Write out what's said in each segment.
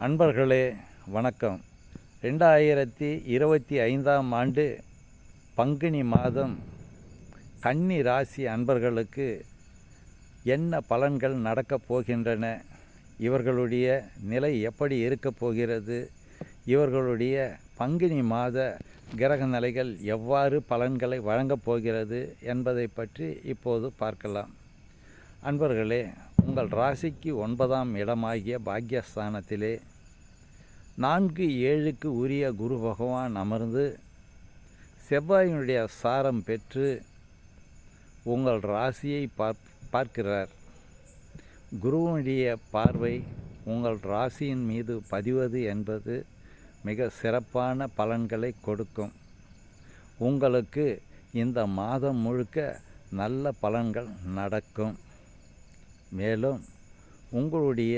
அன்பர்களே வணக்கம். 2025ஆம் ஆண்டு பங்குனி மாதம் கன்னி ராசி அன்பர்களுக்கு என்ன பலன்கள் நடக்கப் போகின்றன, இவர்களுடைய நிலை எப்படி இருக்கப் போகிறது, இவர்களுடைய பங்குனி மாத கிரக நிலைகள் எவ்வாறு பலன்களை வழங்கப் போகிறது என்பதை பற்றி இப்போது பார்க்கலாம். அன்பர்களே, உங்கள் ராசிக்கு 9ஆம் இடமாகிய பாக்யஸ்தானத்திலே 4-7க்கு உரிய குரு பகவான் அமர்ந்து செவ்வாயினுடைய சாரம் பெற்று உங்கள் ராசியை பார்க்கிறார். குருவுடைய பார்வை உங்கள் ராசியின் மீது பதிவது என்பது மிக சிறப்பான பலன்களை கொடுக்கும். உங்களுக்கு இந்த மாதம் முழுக்க நல்ல பலன்கள் நடக்கும். மேலும் உங்களுடைய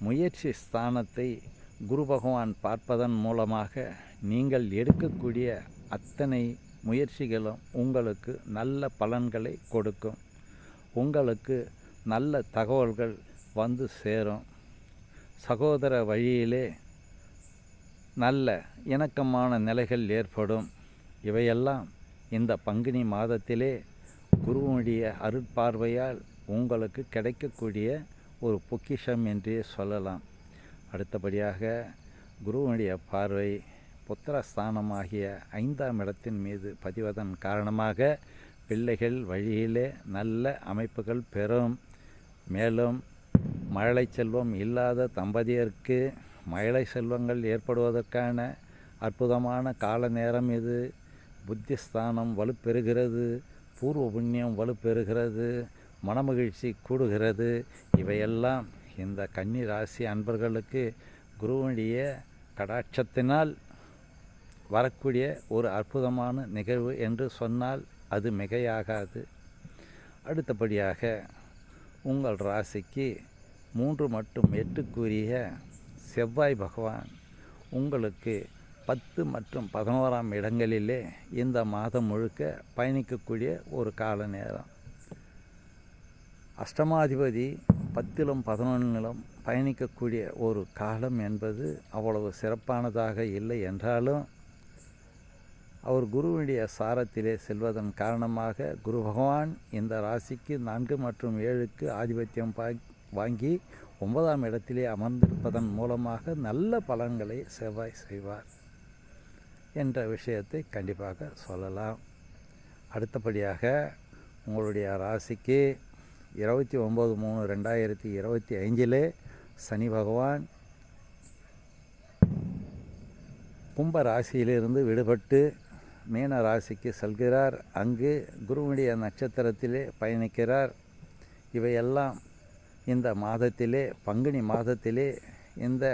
முயற்சி ஸ்தானத்தை குரு பகவான் பார்ப்பதன் மூலமாக நீங்கள் எடுக்கக்கூடிய அத்தனை முயற்சிகளும் உங்களுக்கு நல்ல பலன்களை கொடுக்கும். உங்களுக்கு நல்ல தகவல்கள் வந்து சேரும். சகோதர வழியிலே நல்ல இணக்கமான நிலைகள் ஏற்படும். இவையெல்லாம் இந்த பங்குனி மாதத்திலே குருவுடைய அருட்பார்வையால் உங்களுக்கு கிடைக்கக்கூடிய ஒரு பொக்கிஷம் என்றே சொல்லலாம். அடுத்தபடியாக குருவுடைய பார்வை புத்திரஸ்தானமாகிய 5ஆம் இடத்தின் மீது பதிவதன் காரணமாக பிள்ளைகள் வழியிலே நல்ல அமைப்புகள் பெறும். மேலும் மழலை செல்வம் இல்லாத தம்பதியருக்கு மழலை செல்வங்கள் ஏற்படுவதற்கான அற்புதமான கால நேரம் இது. புத்திஸ்தானம் வலுப்பெறுகிறது, பூர்வ புண்ணியம் வலுப்பெறுகிறது, மனமகிழ்ச்சி கூடுகிறது. இவையெல்லாம் இந்த கன்னி ராசி அன்பர்களுக்கு குருவுடைய கடாட்சத்தினால் வரக்கூடிய ஒரு அற்புதமான நிகழ்வு என்று சொன்னால் அது மிகையாகாது. அடுத்தபடியாக உங்கள் ராசிக்கு 3 மற்றும் 8க்குரிய செவ்வாய் பகவான் உங்களுக்கு 10 மற்றும் 11ஆம் இடங்களிலே இந்த மாதம் முழுக்க பயணிக்கக்கூடிய ஒரு கால நேரம். அஷ்டமாதிபதி 10லும் 11லும் பயணிக்கக்கூடிய ஒரு காலம் என்பது அவ்வளவு சிறப்பானதாக இல்லை என்றாலும் அவர் குருவுடைய சாரத்திலே செல்வதன் காரணமாக குரு பகவான் இந்த ராசிக்கு 4 மற்றும் 7க்கு ஆதிபத்தியம் வாங்கி 9ஆம் இடத்திலே அமர்ந்திருப்பதன் மூலமாக நல்ல பலன்களை செவ்வாய் செய்வார் என்ற விஷயத்தை கண்டிப்பாக சொல்லலாம். அடுத்தபடியாக உங்களுடைய ராசிக்கு 29/3/2025 சனி பகவான் கும்ப ராசியிலிருந்து விடுபட்டு மீன ராசிக்கு செல்கிறார். அங்கு குருவுடைய நட்சத்திரத்திலே பயணிக்கிறார். இவையெல்லாம் இந்த மாதத்திலே பங்குனி மாதத்திலே இந்த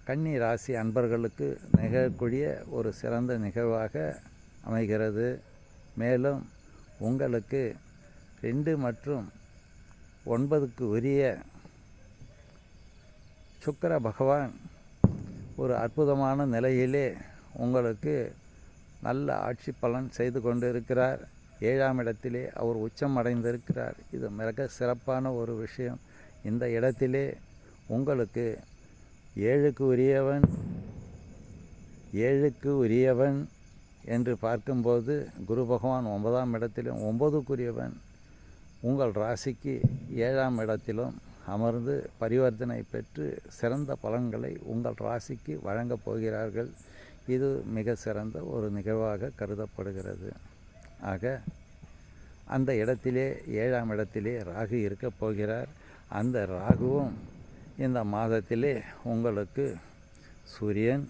கன்னி ராசி அன்பர்களுக்கு நிகழக்கூடிய ஒரு சிறந்த நிகழ்வாக அமைகிறது. மேலும் உங்களுக்கு 2 மற்றும் 9க்கு உரிய சுக்கிர பகவான் ஒரு அற்புதமான நிலையிலே உங்களுக்கு நல்ல ஆட்சி பலன் செய்து கொண்டிருக்கிறார். 7ஆம் இடத்திலே அவர் உச்சம் அடைந்திருக்கிறார். இது மிக சிறப்பான ஒரு விஷயம். இந்த இடத்திலே உங்களுக்கு 7க்கு உரியவன் என்று பார்க்கும்போது குரு பகவான் 9ஆம் இடத்திலும் 9க்குரியவன் உங்கள் ராசிக்கு 7ஆம் இடத்திலும் அமர்ந்து பரிவர்த்தனை பெற்று சிறந்த பலன்களை உங்கள் ராசிக்கு வழங்கப் போகிறார்கள். இது மிக சிறந்த ஒரு நிகழ்வாக கருதப்படுகிறது. ஆக அந்த இடத்திலே 7ஆம் இடத்திலே ராகு இருக்கப் போகிறார். அந்த ராகுவும் இந்த மாதத்திலே உங்களுக்கு சூரியன்,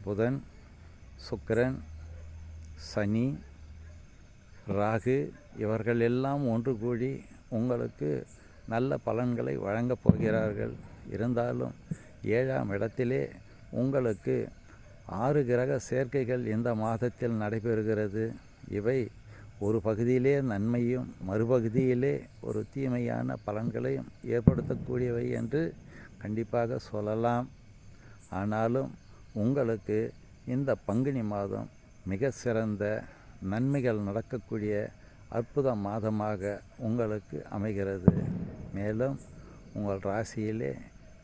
புதன், சுக்கிரன், சனி, ராகு இவர்கள் எல்லாம் ஒன்று கூடி உங்களுக்கு நல்ல பலன்களை வழங்கப் போகிறார்கள். இருந்தாலும் 7ஆம் இடத்திலே உங்களுக்கு 6 கிரக சேர்க்கைகள் இந்த மாதத்தில் நடைபெறுகிறது. இவை ஒரு பகுதியிலே நன்மையும் மறுபகுதியிலே ஒரு தீமையான பலன்களையும் ஏற்படுத்தக்கூடியவை என்று கண்டிப்பாக சொல்லலாம். ஆனாலும் உங்களுக்கு இந்த பங்குனி மாதம் மிக சிறந்த நன்மைகள் நடக்கக்கூடிய அற்புத மாதமாக உங்களுக்கு அமைகிறது. மேலும் உங்கள் ராசியிலே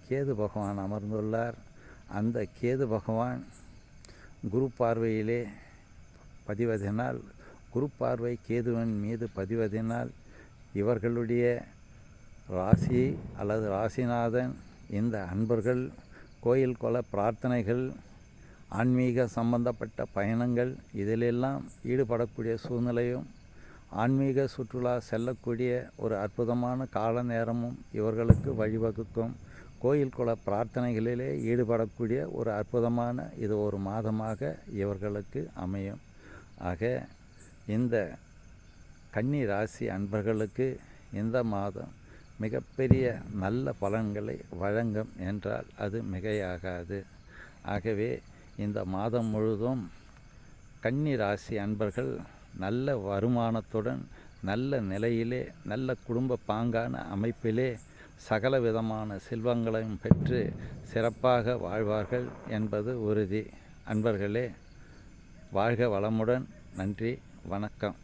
கேது பகவான் அமர்ந்துள்ளார். அந்த கேது பகவான் குரு பார்வையிலே பதிவதினால், குரு பார்வை கேதுவின் மீது பதிவதினால் இவர்களுடைய ராசி அல்லது ராசிநாதன் இந்த அன்பர்கள் கோயில் குல பிரார்த்தனைகள், ஆன்மீக சம்பந்தப்பட்ட பயணங்கள் இதிலெல்லாம் ஈடுபடக்கூடிய சூழ்நிலையும், ஆன்மீக சுற்றுலா செல்லக்கூடிய ஒரு அற்புதமான கால நேரமும் இவர்களுக்கு வழிவகுக்கும். கோயில் குல பிரார்த்தனைகளிலே ஈடுபடக்கூடிய ஒரு அற்புதமான இது ஒரு மாதமாக இவர்களுக்கு அமையும். ஆக இந்த கன்னி ராசி அன்பர்களுக்கு இந்த மாதம் மிகப்பெரிய நல்ல பலன்களை வழங்கும் என்றால் அது மிகையாகாது. ஆகவே இந்த மாதம் முழுதும் கன்னி ராசி அன்பர்கள் நல்ல வருமானத்துடன், நல்ல நிலையிலே, நல்ல குடும்ப பாங்கான அமைப்பிலே சகல விதமான செல்வங்களையும் பெற்று சிறப்பாக வாழ்வார்கள் என்பது உறுதி. அன்பர்களே, வாழ்க வளமுடன். நன்றி, வணக்கம்.